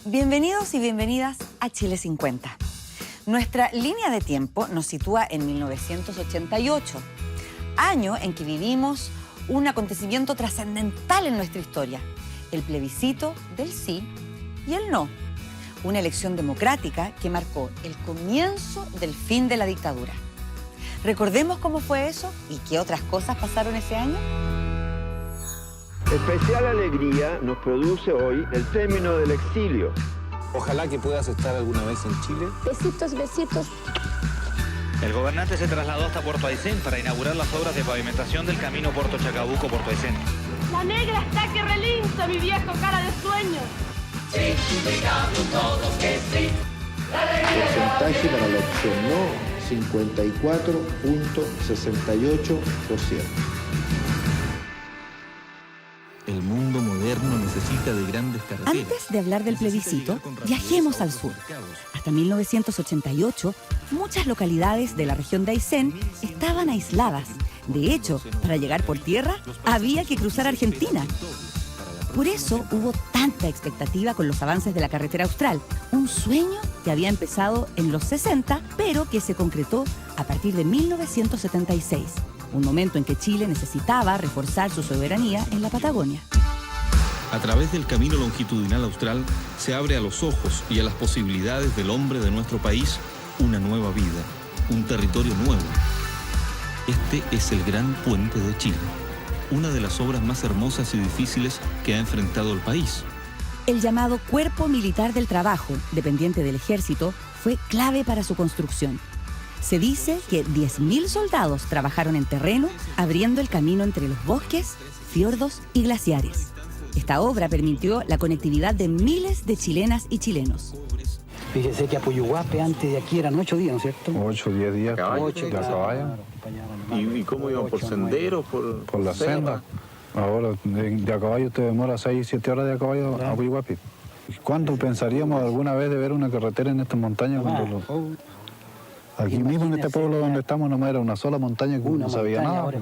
Bienvenidos y bienvenidas a Chile 50. Nuestra línea de tiempo nos sitúa en 1988, año en que vivimos un acontecimiento trascendental en nuestra historia, el plebiscito del sí y el no. Una elección democrática que marcó el comienzo del fin de la dictadura. Recordemos cómo fue eso y qué otras cosas pasaron ese año. Especial alegría nos produce hoy el término del exilio. Ojalá que puedas estar alguna vez en Chile. Besitos, besitos. El gobernante se trasladó hasta Puerto Aysén para inaugurar las obras de pavimentación del camino Puerto Chacabuco-Puerto Aysén. La negra está que relincha, mi viejo cara de sueño. Sí, digamos todos que sí. Porcentaje para la opción no, 54.68%. El mundo moderno necesita de grandes carreteras. Antes de hablar del plebiscito, viajemos al sur. Hasta 1988, muchas localidades de la región de Aysén estaban aisladas. De hecho, para llegar por tierra, había que cruzar Argentina. Por eso hubo tanta expectativa con los avances de la carretera austral, un sueño que había empezado en los 60, pero que se concretó a partir de 1976. Un momento en que Chile necesitaba reforzar su soberanía en la Patagonia. A través del camino longitudinal austral se abre a los ojos y a las posibilidades del hombre de nuestro país una nueva vida, un territorio nuevo. Este es el Gran Puente de Chile, una de las obras más hermosas y difíciles que ha enfrentado el país. El llamado Cuerpo Militar del Trabajo, dependiente del Ejército, fue clave para su construcción. Se dice que 10.000 soldados trabajaron en terreno, abriendo el camino entre los bosques, fiordos y glaciares. Esta obra permitió la conectividad de miles de chilenas y chilenos. Fíjese que a Puyuhuape antes de aquí eran 8 días, ¿no es cierto? 8 o 10 días. ¿De caballo? ¿Y cómo iban? ¿Por senderos? Por la senda. Ahora, de a caballo usted demora 6, 7 horas de a caballo a Puyuhuape. ¿Cuándo pensaríamos alguna vez de ver una carretera en estas montañas? Aquí mismo en este pueblo donde estamos nomás era una sola montaña que no sabía nada.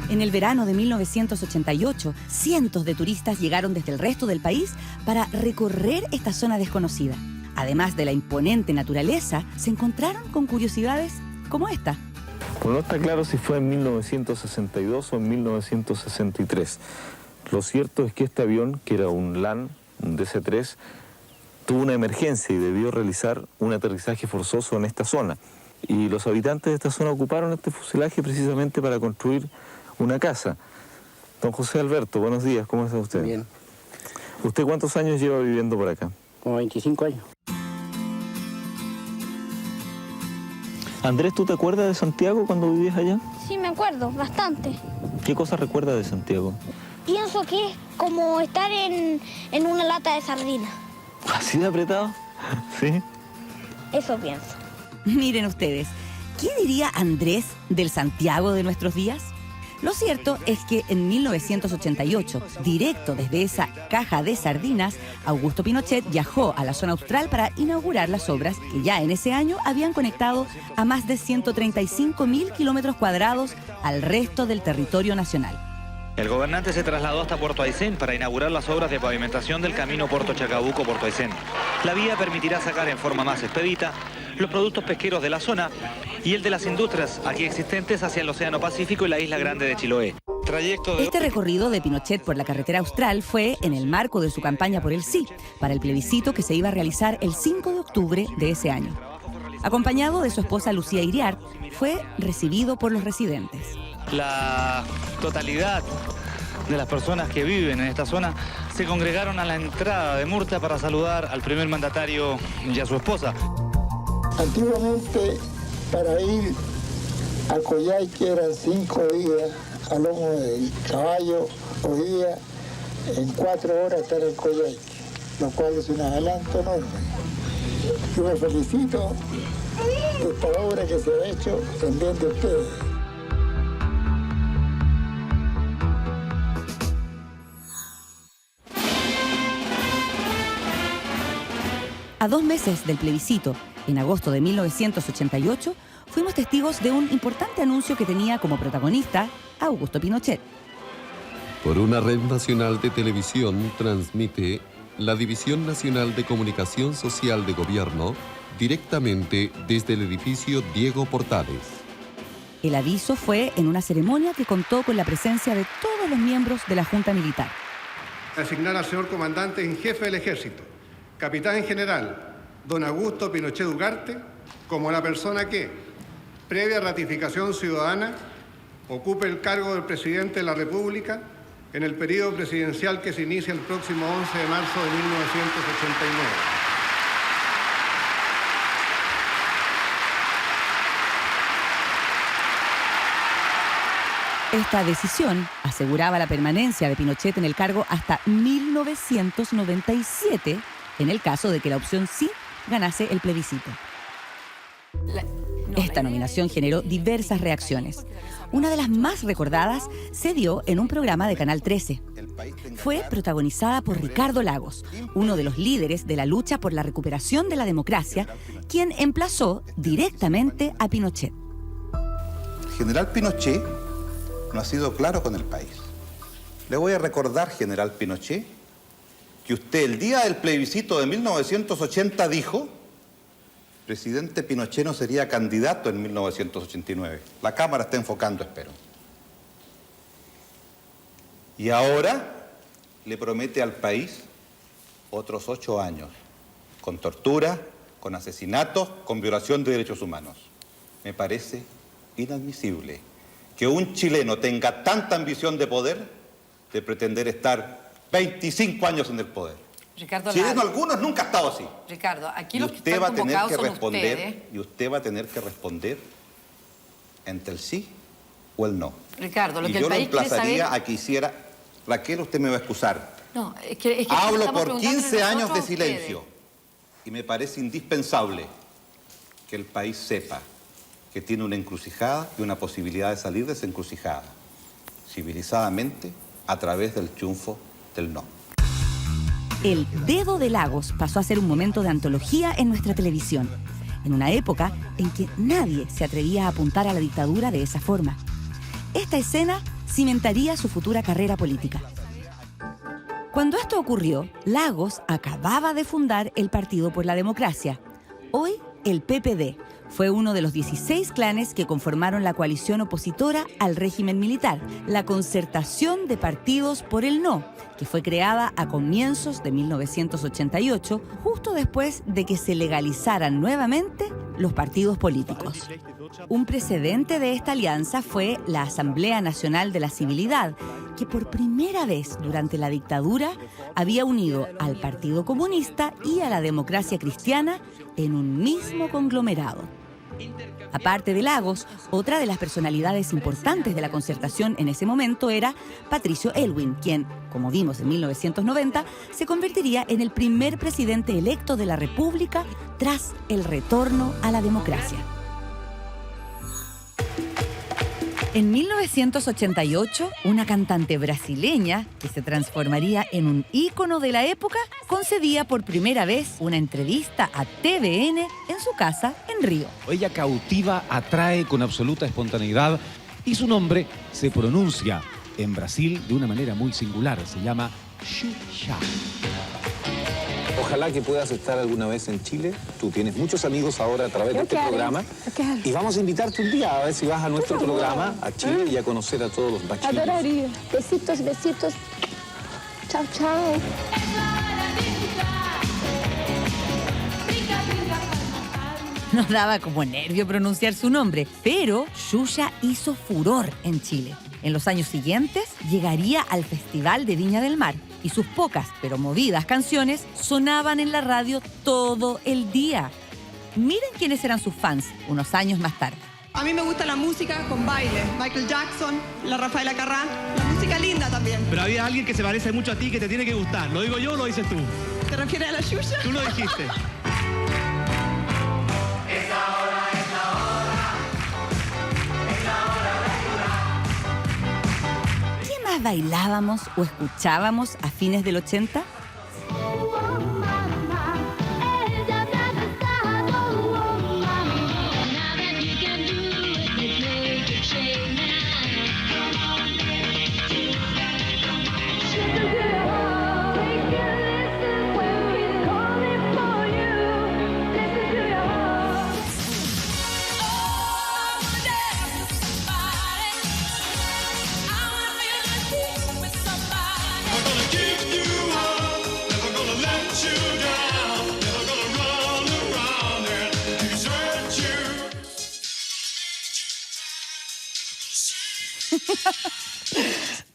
En el verano de 1988, cientos de turistas llegaron desde el resto del país para recorrer esta zona desconocida. Además de la imponente naturaleza, se encontraron con curiosidades como esta. Pues no está claro si fue en 1962 o en 1963. Lo cierto es que este avión, que era un LAN, un DC-3, tuvo una emergencia y debió realizar un aterrizaje forzoso en esta zona. Y los habitantes de esta zona ocuparon este fuselaje precisamente para construir una casa. Don José Alberto, buenos días, ¿cómo está usted? Bien. ¿Usted cuántos años lleva viviendo por acá? Como 25 años. Andrés, ¿tú te acuerdas de Santiago cuando vivías allá? Sí, me acuerdo, bastante. ¿Qué cosas recuerdas de Santiago? Pienso que es como estar en una lata de sardina. ¿Así de apretado? Sí. Eso pienso. Miren ustedes, ¿qué diría Andrés del Santiago de nuestros días? Lo cierto es que en 1988, directo desde esa caja de sardinas, Augusto Pinochet viajó a la zona austral para inaugurar las obras que ya en ese año habían conectado a más de 135.000 kilómetros cuadrados al resto del territorio nacional. El gobernante se trasladó hasta Puerto Aysén para inaugurar las obras de pavimentación del camino Puerto Chacabuco-Puerto Aysén. La vía permitirá sacar en forma más expedita los productos pesqueros de la zona y el de las industrias aquí existentes hacia el Océano Pacífico y la isla Grande de Chiloé. Este recorrido de Pinochet por la carretera austral fue en el marco de su campaña por el sí, para el plebiscito que se iba a realizar el 5 de octubre de ese año. Acompañado de su esposa Lucía Iriart, fue recibido por los residentes. La totalidad de las personas que viven en esta zona se congregaron a la entrada de Murta para saludar al primer mandatario y a su esposa. Antiguamente, para ir a Coyhaique eran 5 días a lomo de caballo. Hoy día, en 4 horas estar en Coyhaique, lo cual es un adelanto enorme. Yo me felicito de esta obra que se ha hecho en bien de ustedes. A 2 meses del plebiscito, en agosto de 1988, fuimos testigos de un importante anuncio que tenía como protagonista a Augusto Pinochet. Por una red nacional de televisión transmite la División Nacional de Comunicación Social de Gobierno, directamente desde el edificio Diego Portales. El aviso fue en una ceremonia que contó con la presencia de todos los miembros de la Junta Militar. Asignar al señor comandante en jefe del Ejército, capitán general, don Augusto Pinochet Ugarte, como la persona que, previa ratificación ciudadana, ocupe el cargo del presidente de la República en el periodo presidencial que se inicia el próximo 11 de marzo de 1989. Esta decisión aseguraba la permanencia de Pinochet en el cargo hasta 1997, en el caso de que la opción sí ganase el plebiscito. Esta nominación generó diversas reacciones. Una de las más recordadas se dio en un programa de Canal 13. Fue protagonizada por Ricardo Lagos, uno de los líderes de la lucha por la recuperación de la democracia, quien emplazó directamente a Pinochet. El general Pinochet no ha sido claro con el país. Le voy a recordar, general Pinochet, que usted el día del plebiscito de 1980 dijo: presidente Pinochet no sería candidato en 1989. La cámara está enfocando, espero. Y ahora le promete al país otros 8 años, con tortura, con asesinatos, con violación de derechos humanos. Me parece inadmisible que un chileno tenga tanta ambición de poder, de pretender estar 25 años en el poder. Ricardo, chileno algunos nunca ha estado así. Ricardo, aquí y los que usted están va a tener convocados que son responder, ustedes. y usted va a tener que responder entre el sí o el no. Ricardo, lo y que yo el país lo emplazaría quiere saber... a que hiciera... Raquel, usted me va a excusar. No, es que Hablo estamos por preguntándole 15 años de nosotros a silencio. ustedes. Y me parece indispensable que el país sepa que tiene una encrucijada y una posibilidad de salir de esa encrucijada, civilizadamente, a través del triunfo del no. El dedo de Lagos pasó a ser un momento de antología en nuestra televisión, en una época en que nadie se atrevía a apuntar a la dictadura de esa forma. Esta escena cimentaría su futura carrera política. Cuando esto ocurrió, Lagos acababa de fundar el Partido por la Democracia, hoy el PPD. Fue uno de los 16 clanes que conformaron la coalición opositora al régimen militar, la Concertación de Partidos por el No, que fue creada a comienzos de 1988, justo después de que se legalizaran nuevamente los partidos políticos. Un precedente de esta alianza fue la Asamblea Nacional de la Civilidad, que por primera vez durante la dictadura había unido al Partido Comunista y a la Democracia Cristiana en un mismo conglomerado. Aparte de Lagos, otra de las personalidades importantes de la Concertación en ese momento era Patricio Aylwin, quien, como vimos en 1990, se convertiría en el primer presidente electo de la República tras el retorno a la democracia. En 1988, una cantante brasileña, que se transformaría en un ícono de la época, concedía por primera vez una entrevista a TVN en su casa en Río. Ella cautiva, atrae con absoluta espontaneidad y su nombre se pronuncia en Brasil de una manera muy singular. Se llama Xuxa. Ojalá que puedas estar alguna vez en Chile. Tú tienes muchos amigos ahora a través de este programa. Y vamos a invitarte un día a ver si vas a nuestro programa, a Chile, y a conocer a todos los bachilos. Adoraría. Besitos, besitos. Chao, chao. Nos daba como nervio pronunciar su nombre, pero Xuxa hizo furor en Chile. En los años siguientes llegaría al Festival de Viña del Mar y sus pocas pero movidas canciones sonaban en la radio todo el día. Miren quiénes eran sus fans unos años más tarde. A mí me gusta la música con baile. Michael Jackson, la Rafaela Carrá, la música linda también. Pero había alguien que se parece mucho a ti que te tiene que gustar. ¿Lo digo yo o lo dices tú? ¿Te refieres a la Xuxa? Tú lo dijiste. ¿Qué más bailábamos o escuchábamos a fines del 80?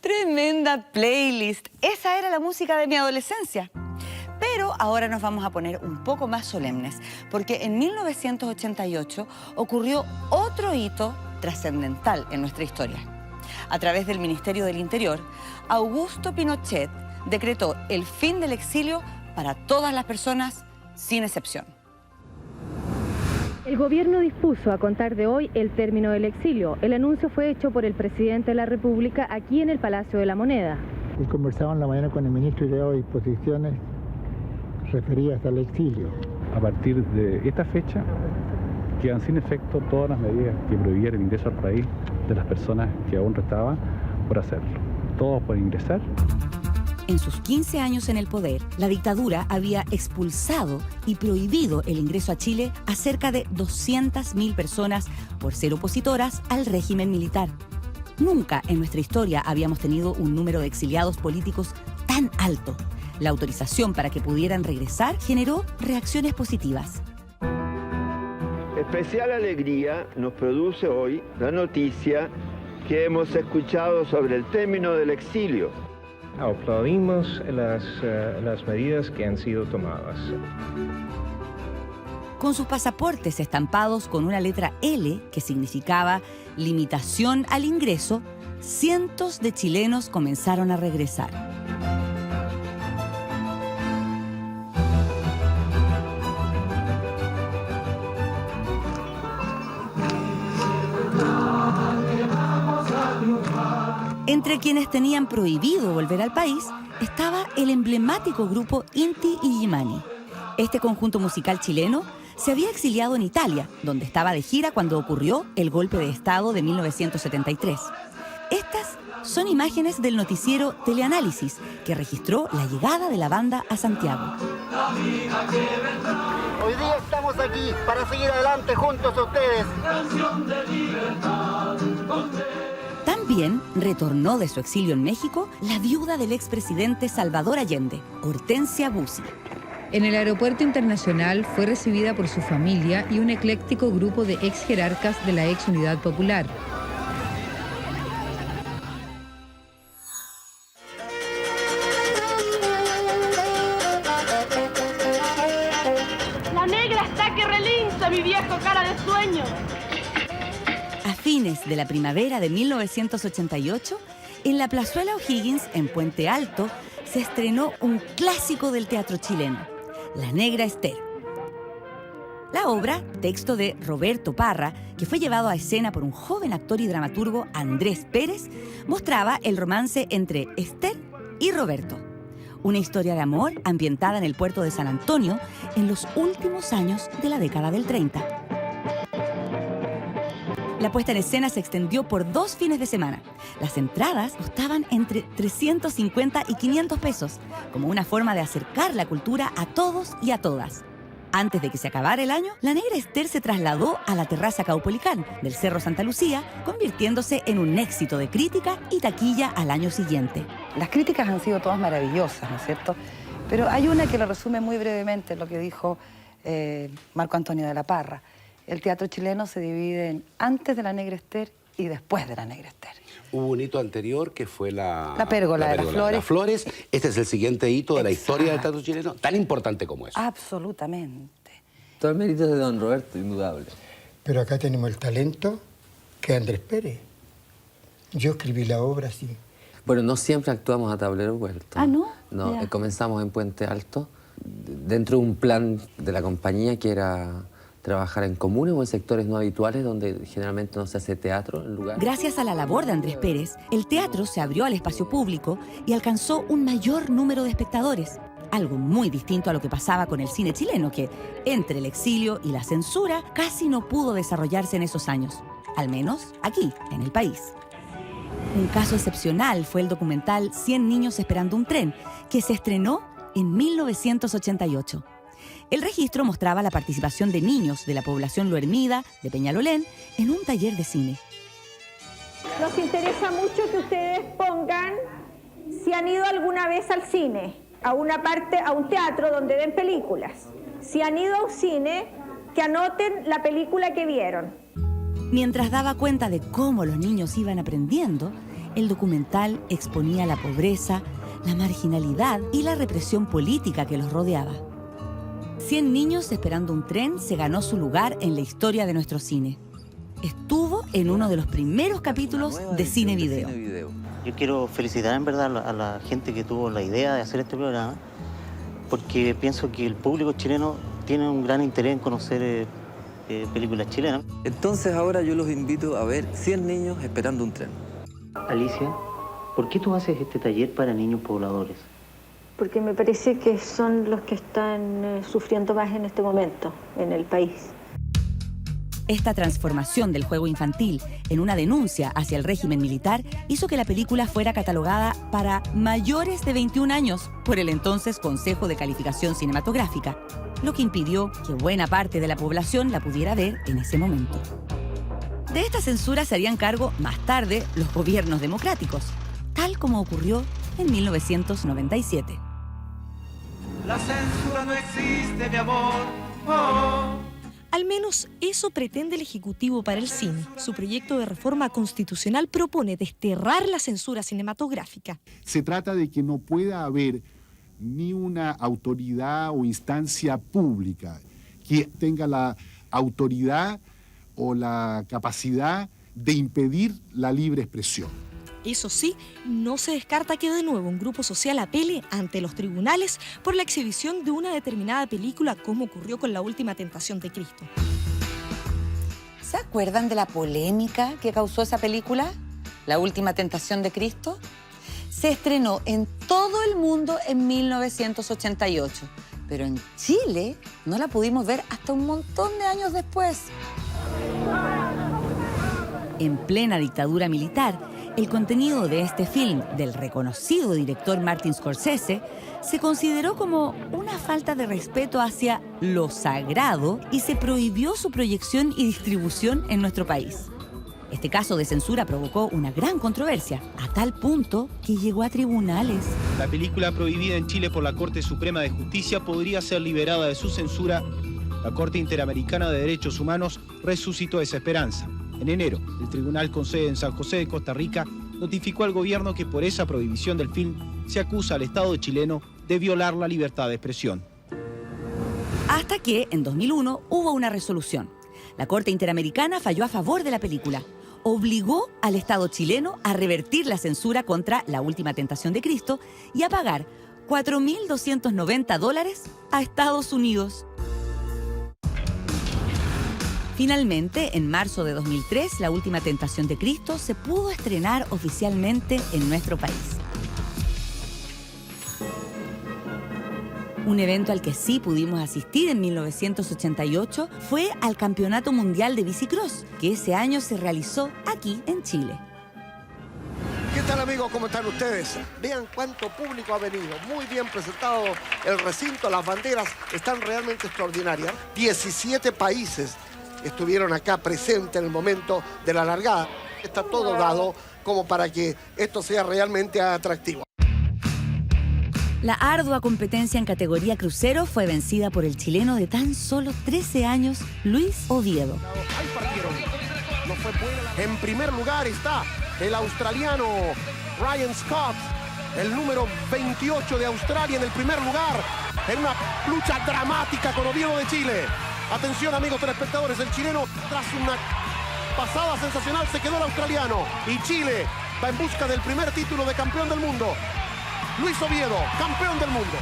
Tremenda playlist. Esa era la música de mi adolescencia. Pero ahora nos vamos a poner un poco más solemnes, porque en 1988 ocurrió otro hito trascendental en nuestra historia. A través del Ministerio del Interior, Augusto Pinochet decretó el fin del exilio para todas las personas, sin excepción. El gobierno dispuso a contar de hoy el término del exilio. El anuncio fue hecho por el presidente de la República aquí en el Palacio de la Moneda. Y conversaba en la mañana con el ministro y le daba disposiciones referidas al exilio. A partir de esta fecha quedan sin efecto todas las medidas que prohibían el ingreso al país de las personas que aún restaban por hacerlo. Todos pueden ingresar. En sus 15 años en el poder, la dictadura había expulsado y prohibido el ingreso a Chile a cerca de 200.000 personas por ser opositoras al régimen militar. Nunca en nuestra historia habíamos tenido un número de exiliados políticos tan alto. La autorización para que pudieran regresar generó reacciones positivas. Especial alegría nos produce hoy la noticia que hemos escuchado sobre el término del exilio. Aplaudimos las medidas que han sido tomadas. Con sus pasaportes estampados con una letra L, que significaba limitación al ingreso, cientos de chilenos comenzaron a regresar. Entre quienes tenían prohibido volver al país estaba el emblemático grupo Inti Illimani. Este conjunto musical chileno se había exiliado en Italia, donde estaba de gira cuando ocurrió el golpe de Estado de 1973. Estas son imágenes del noticiero Teleanálisis, que registró la llegada de la banda a Santiago. Hoy día estamos aquí para seguir adelante juntos a ustedes. También retornó de su exilio en México la viuda del expresidente Salvador Allende, Hortensia Bussi. En el aeropuerto internacional fue recibida por su familia y un ecléctico grupo de ex jerarcas de la ex Unidad Popular. La negra está que relincha, mi viejo cara de sueño. A fines de la primavera de 1988, en la Plazuela O'Higgins, en Puente Alto, se estrenó un clásico del teatro chileno, La Negra Esther. La obra, texto de Roberto Parra, que fue llevado a escena por un joven actor y dramaturgo, Andrés Pérez, mostraba el romance entre Esther y Roberto. Una historia de amor ambientada en el puerto de San Antonio en los últimos años de la década del 30. La puesta en escena se extendió por 2 fines de semana. Las entradas costaban entre 350 y 500 pesos, como una forma de acercar la cultura a todos y a todas. Antes de que se acabara el año, La Negra Esther se trasladó a la terraza Caupolicán del Cerro Santa Lucía, convirtiéndose en un éxito de crítica y taquilla al año siguiente. Las críticas han sido todas maravillosas, ¿no es cierto? Pero hay una que lo resume muy brevemente, lo que dijo Marco Antonio de la Parra. El teatro chileno se divide en antes de La Negra Esther y después de La Negra Esther. Hubo un hito anterior que fue la pérgola de las flores. Este es el siguiente hito de la historia del teatro chileno, tan importante como eso. Absolutamente. Todo el mérito es de don Roberto, indudable. Pero acá tenemos el talento que es Andrés Pérez. Yo escribí la obra así. Bueno, no siempre actuamos a tablero vuelto. ¿Ah, no? No, Ya. comenzamos en Puente Alto, dentro de un plan de la compañía que era trabajar en comunes o en sectores no habituales donde generalmente no se hace teatro en lugar. Gracias a la labor de Andrés Pérez, el teatro se abrió al espacio público y alcanzó un mayor número de espectadores. Algo muy distinto a lo que pasaba con el cine chileno, que entre el exilio y la censura casi no pudo desarrollarse en esos años. Al menos aquí, en el país. Un caso excepcional fue el documental 100 niños esperando un tren, que se estrenó en 1988. El registro mostraba la participación de niños de la población Loermida, de Peñalolén, en un taller de cine. Nos interesa mucho que ustedes pongan si han ido alguna vez al cine, a un teatro donde ven películas. Si han ido a un cine, que anoten la película que vieron. Mientras daba cuenta de cómo los niños iban aprendiendo, El documental exponía la pobreza, la marginalidad y la represión política que los rodeaba. 100 niños esperando un tren se ganó su lugar en la historia de nuestro cine. Estuvo en uno de los primeros capítulos de Cine Video. Yo quiero felicitar en verdad a la gente que tuvo la idea de hacer este programa, porque pienso que el público chileno tiene un gran interés en conocer películas chilenas. Entonces ahora yo los invito a ver 100 niños esperando un tren. Alicia, ¿por qué tú haces este taller para niños pobladores? Porque me parece que son los que están sufriendo más en este momento en el país. Esta transformación del juego infantil en una denuncia hacia el régimen militar hizo que la película fuera catalogada para mayores de 21 años por el entonces Consejo de Calificación Cinematográfica, lo que impidió que buena parte de la población la pudiera ver en ese momento. De esta censura se harían cargo más tarde los gobiernos democráticos, tal como ocurrió en 1997. La censura no existe, mi amor. Oh. Al menos eso pretende el Ejecutivo para el cine. Su proyecto de reforma constitucional propone desterrar la censura cinematográfica. Se trata de que no pueda haber ni una autoridad o instancia pública que tenga la autoridad o la capacidad de impedir la libre expresión. Eso sí, no se descarta que de nuevo un grupo social apele ante los tribunales por la exhibición de una determinada película, como ocurrió con La Última Tentación de Cristo. ¿Se acuerdan de la polémica que causó esa película? La Última Tentación de Cristo. Se estrenó en todo el mundo en 1988, pero en Chile no la pudimos ver hasta un montón de años después. En plena dictadura militar, el contenido de este film del reconocido director Martin Scorsese se consideró como una falta de respeto hacia lo sagrado y se prohibió su proyección y distribución en nuestro país. Este caso de censura provocó una gran controversia, a tal punto que llegó a tribunales. La película prohibida en Chile por la Corte Suprema de Justicia podría ser liberada de su censura. La Corte Interamericana de Derechos Humanos resucitó esa esperanza. En enero, el tribunal con sede en San José de Costa Rica notificó al gobierno que por esa prohibición del film se acusa al Estado chileno de violar la libertad de expresión. Hasta que, en 2001, hubo una resolución. La Corte Interamericana falló a favor de la película. Obligó al Estado chileno a revertir la censura contra La Última Tentación de Cristo y a pagar $4.290 a Estados Unidos. Finalmente, en marzo de 2003, La Última Tentación de Cristo se pudo estrenar oficialmente en nuestro país. Un evento al que sí pudimos asistir en 1988 fue al Campeonato Mundial de Bicicross, que ese año se realizó aquí en Chile. ¿Qué tal, amigos? ¿Cómo están ustedes? Vean cuánto público ha venido. Muy bien presentado el recinto, las banderas están realmente extraordinarias. 17 países estuvieron acá presentes en el momento de la largada. Está todo dado como para que esto sea realmente atractivo. La ardua competencia en categoría crucero fue vencida por el chileno de tan solo 13 años, Luis Oviedo. En primer lugar está el australiano Ryan Scott, el número 28 de Australia en el primer lugar, en una lucha dramática con Oviedo de Chile. Atención, amigos telespectadores, el chileno, tras una pasada sensacional, se quedó el australiano. Y Chile va en busca del primer título de campeón del mundo. Luis Oviedo, campeón del mundo.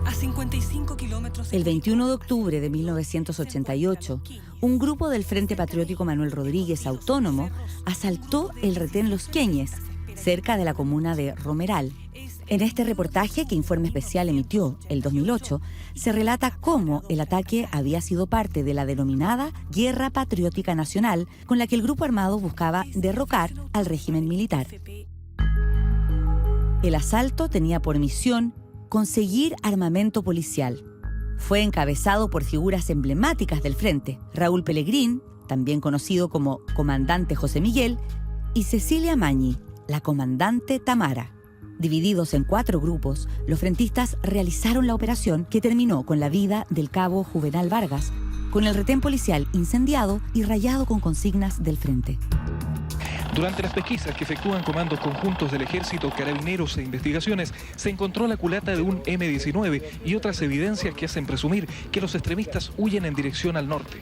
A 55 kilómetros... El 21 de octubre de 1988, un grupo del Frente Patriótico Manuel Rodríguez Autónomo asaltó el retén Los Queñes, cerca de la comuna de Romeral. En este reportaje que Informe Especial emitió el 2008, se relata cómo el ataque había sido parte de la denominada Guerra Patriótica Nacional, con la que el grupo armado buscaba derrocar al régimen militar. El asalto tenía por misión conseguir armamento policial. Fue encabezado por figuras emblemáticas del frente: Raúl Pelegrín, también conocido como Comandante José Miguel, y Cecilia Mañi, la Comandante Tamara. Divididos en 4 grupos, los frentistas realizaron la operación que terminó con la vida del cabo Juvenal Vargas, con el retén policial incendiado y rayado con consignas del frente. Durante las pesquisas que efectúan comandos conjuntos del Ejército, Carabineros e Investigaciones, se encontró la culata de un M-19 y otras evidencias que hacen presumir que los extremistas huyen en dirección al norte.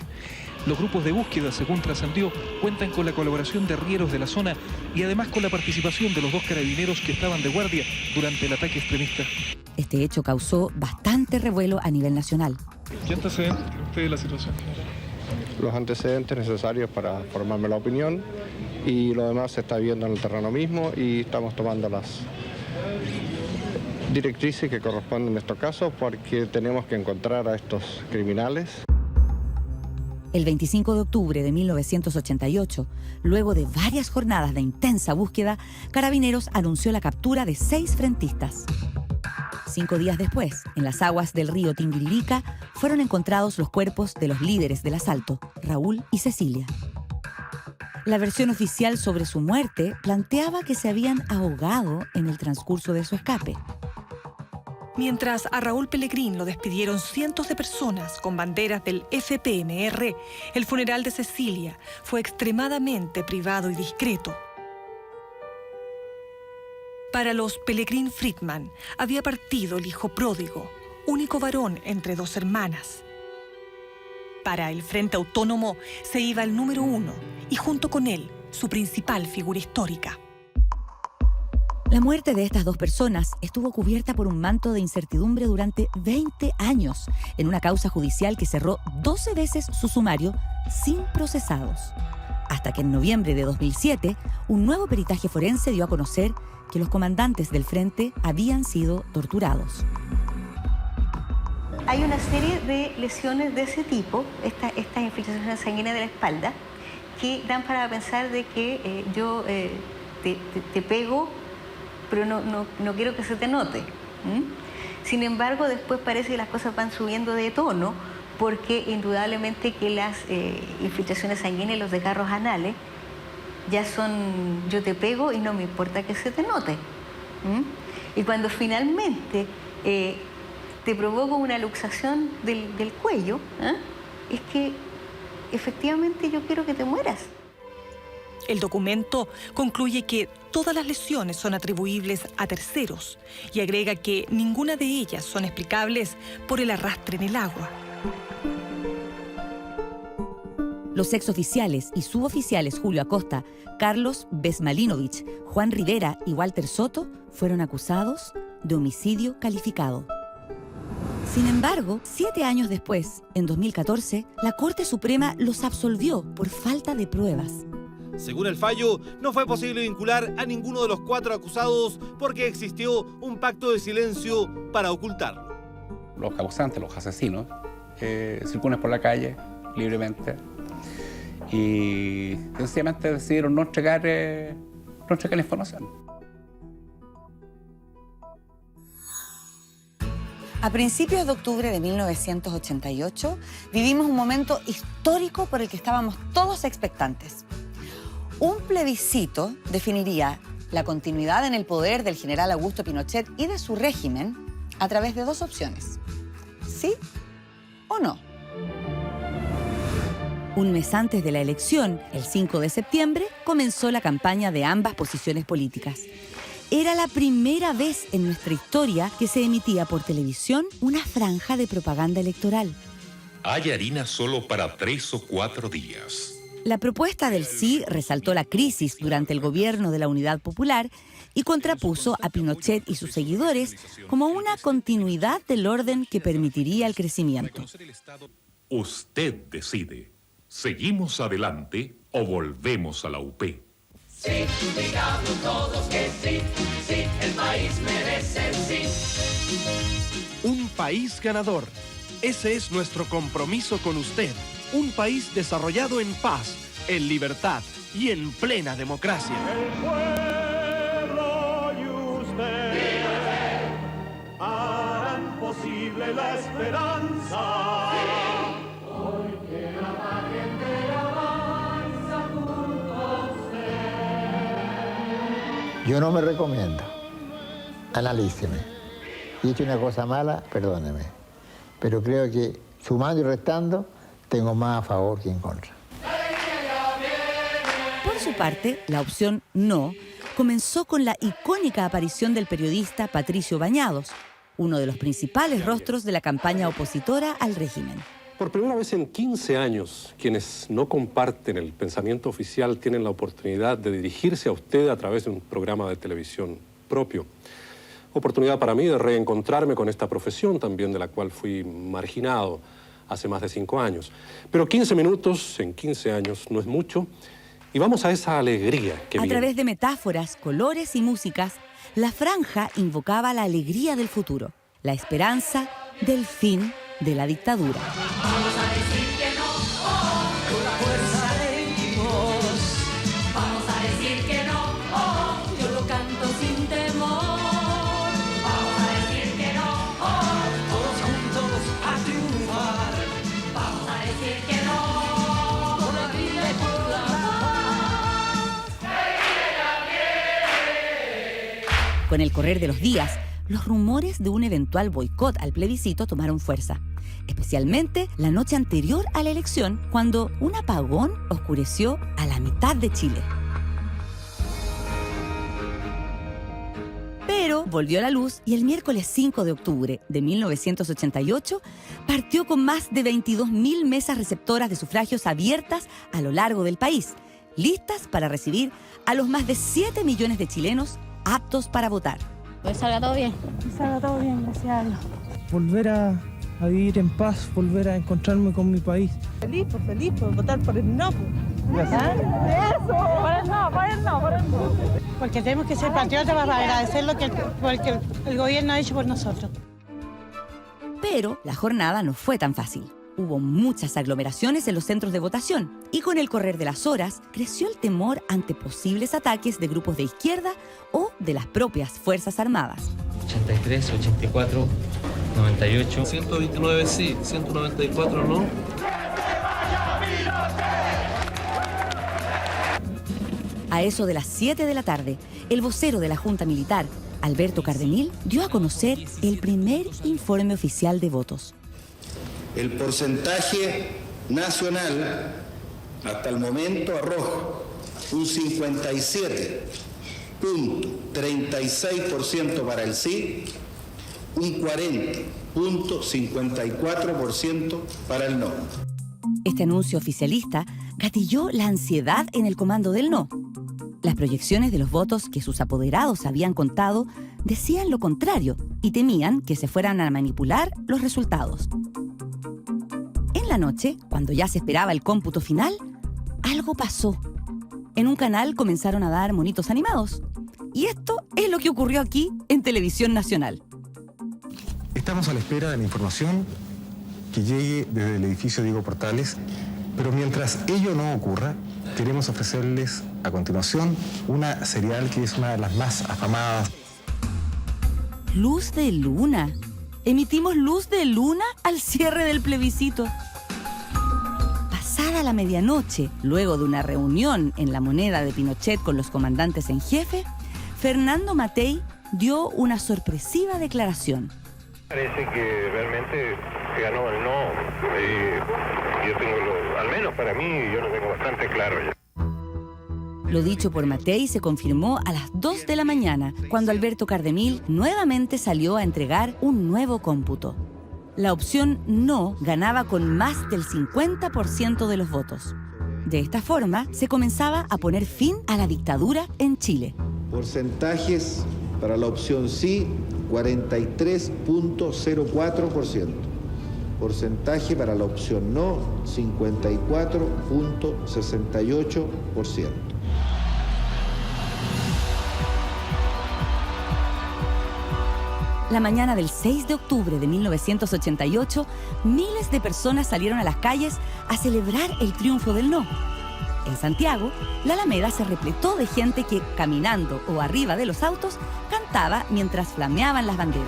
Los grupos de búsqueda, según trascendió, cuentan con la colaboración de arrieros de la zona y además con la participación de los 2 carabineros que estaban de guardia durante el ataque extremista. Este hecho causó bastante revuelo a nivel nacional. ¿Qué antecedentes tiene usted de la situación? Los antecedentes necesarios para formarme la opinión y lo demás se está viendo en el terreno mismo y estamos tomando las directrices que corresponden en estos casos porque tenemos que encontrar a estos criminales. El 25 de octubre de 1988, luego de varias jornadas de intensa búsqueda, Carabineros anunció la captura de 6 frentistas. 5 días después, en las aguas del río Tinguiririca, fueron encontrados los cuerpos de los líderes del asalto, Raúl y Cecilia. La versión oficial sobre su muerte planteaba que se habían ahogado en el transcurso de su escape. Mientras a Raúl Pelegrín lo despidieron cientos de personas con banderas del FPNR, el funeral de Cecilia fue extremadamente privado y discreto. Para los Pelegrín Friedman había partido el hijo pródigo, único varón entre 2 hermanas. Para el Frente Autónomo se iba el número 1 y junto con él su principal figura histórica. La muerte de estas 2 personas estuvo cubierta por un manto de incertidumbre durante 20 años, en una causa judicial que cerró 12 veces su sumario sin procesados. Hasta que en noviembre de 2007, un nuevo peritaje forense dio a conocer que los comandantes del frente habían sido torturados. Hay una serie de lesiones de ese tipo, estas infiltraciones sanguíneas de la espalda, que dan para pensar de que yo te pego, pero no quiero que se te note. Sin embargo, después parece que las cosas van subiendo de tono, porque indudablemente que las infiltraciones sanguíneas y los desgarros anales ya son yo te pego y no me importa que se te note. Y cuando finalmente te provoco una luxación del cuello, es que efectivamente yo quiero que te mueras. El documento concluye que todas las lesiones son atribuibles a terceros y agrega que ninguna de ellas son explicables por el arrastre en el agua. Los exoficiales y suboficiales Julio Acosta, Carlos Besmalinovich, Juan Rivera y Walter Soto fueron acusados de homicidio calificado. Sin embargo, 7 años después, en 2014, la Corte Suprema los absolvió por falta de pruebas. Según el fallo, no fue posible vincular a ninguno de los 4 acusados porque existió un pacto de silencio para ocultarlo. Los causantes, los asesinos, circulan por la calle libremente y sencillamente decidieron no entregar la información. A principios de octubre de 1988 vivimos un momento histórico por el que estábamos todos expectantes. Un plebiscito definiría la continuidad en el poder del general Augusto Pinochet y de su régimen a través de 2 opciones: sí o no. Un mes antes de la elección, el 5 de septiembre, comenzó la campaña de ambas posiciones políticas. Era la primera vez en nuestra historia que se emitía por televisión una franja de propaganda electoral. Hay harina solo para 3 o 4 días. La propuesta del sí resaltó la crisis durante el gobierno de la Unidad Popular y contrapuso a Pinochet y sus seguidores como una continuidad del orden que permitiría el crecimiento. Usted decide. ¿Seguimos adelante o volvemos a la UP? Sí, digamos todos que sí, sí, el país merece el sí. Un país ganador. Ese es nuestro compromiso con usted. Un país desarrollado en paz, en libertad y en plena democracia. El pueblo y usted harán posible la esperanza. Hoy que la patria entera avanza junto a usted. Yo no me recomiendo. analíceme. Y he hecho una cosa mala, perdóneme. Pero creo que sumando y restando, tengo más a favor que en contra. Por su parte, la opción no comenzó con la icónica aparición del periodista Patricio Bañados, uno de los principales rostros de la campaña opositora al régimen. Por primera vez en 15 años, quienes no comparten el pensamiento oficial tienen la oportunidad de dirigirse a usted a través de un programa de televisión propio. Oportunidad para mí de reencontrarme con esta profesión también de la cual fui marginado hace más de 5 años. Pero 15 minutos en 15 años no es mucho y vamos a esa alegría que viene. A través de metáforas, colores y músicas, la franja invocaba la alegría del futuro, la esperanza del fin de la dictadura. Vamos a decir que no, con la fuerza de mi voz. Vamos a decir que no, yo lo canto sin temor. Vamos a decir que no, todos juntos a triunfar. Vamos a decir que no, por la vida y por la paz. Con el correr de los días, los rumores de un eventual boicot al plebiscito tomaron fuerza, especialmente la noche anterior a la elección, cuando un apagón oscureció a la mitad de Chile. Pero volvió la luz y el miércoles 5 de octubre de 1988 partió con más de 22.000 mesas receptoras de sufragios abiertas a lo largo del país, listas para recibir a los más de 7 millones de chilenos aptos para votar. Pues salga todo bien. Salga todo bien, gracias a Dios. Volver a vivir en paz, volver a encontrarme con mi país. Feliz, votar por el no. Gracias. Eso, por el no. Porque tenemos que ser patriotas para agradecer lo que el gobierno ha hecho por nosotros. Pero la jornada no fue tan fácil. Hubo muchas aglomeraciones en los centros de votación y con el correr de las horas creció el temor ante posibles ataques de grupos de izquierda o de las propias Fuerzas Armadas. 83, 84, 98. 129 sí, 194 no. A eso de las 7 de la tarde, el vocero de la Junta Militar, Alberto Cardenil, dio a conocer el primer informe oficial de votos. El porcentaje nacional hasta el momento arroja un 57.36% para el sí, un 40.54% para el no. Este anuncio oficialista gatilló la ansiedad en el comando del no. Las proyecciones de los votos que sus apoderados habían contado decían lo contrario y temían que se fueran a manipular los resultados. En la noche, cuando ya se esperaba el cómputo final, algo pasó. En un canal comenzaron a dar monitos animados. Y esto es lo que ocurrió aquí en Televisión Nacional. Estamos a la espera de la información que llegue desde el edificio Diego Portales, pero mientras ello no ocurra, queremos ofrecerles a continuación una serial que es una de las más afamadas. Luz de luna. Emitimos luz de luna al cierre del plebiscito. Pasada la medianoche, luego de una reunión en la Moneda de Pinochet con los comandantes en jefe, Fernando Matei dio una sorpresiva declaración. Parece que realmente se ganó el no. Yo tengo, al menos para mí, yo lo tengo bastante claro ya. Lo dicho por Matei se confirmó a las 2 de la mañana, cuando Alberto Cardenil nuevamente salió a entregar un nuevo cómputo. La opción no ganaba con más del 50% de los votos. De esta forma, se comenzaba a poner fin a la dictadura en Chile. Porcentajes para la opción sí, 43.04%. Porcentaje para la opción no, 54.68%. La mañana del 6 de octubre de 1988, miles de personas salieron a las calles a celebrar el triunfo del no. En Santiago, la Alameda se repletó de gente que, caminando o arriba de los autos, cantaba mientras flameaban las banderas.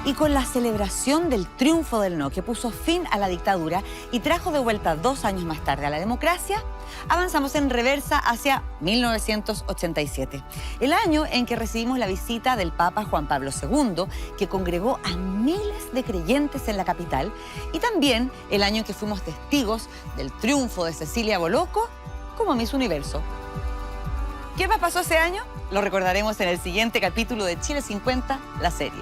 Y con la celebración del triunfo del no, que puso fin a la dictadura y trajo de vuelta 2 años más tarde a la democracia, avanzamos en reversa hacia 1987, el año en que recibimos la visita del Papa Juan Pablo II, que congregó a miles de creyentes en la capital, y también el año en que fuimos testigos del triunfo de Cecilia Boloco como Miss Universo. ¿Qué más pasó ese año? Lo recordaremos en el siguiente capítulo de Chile 50, la serie.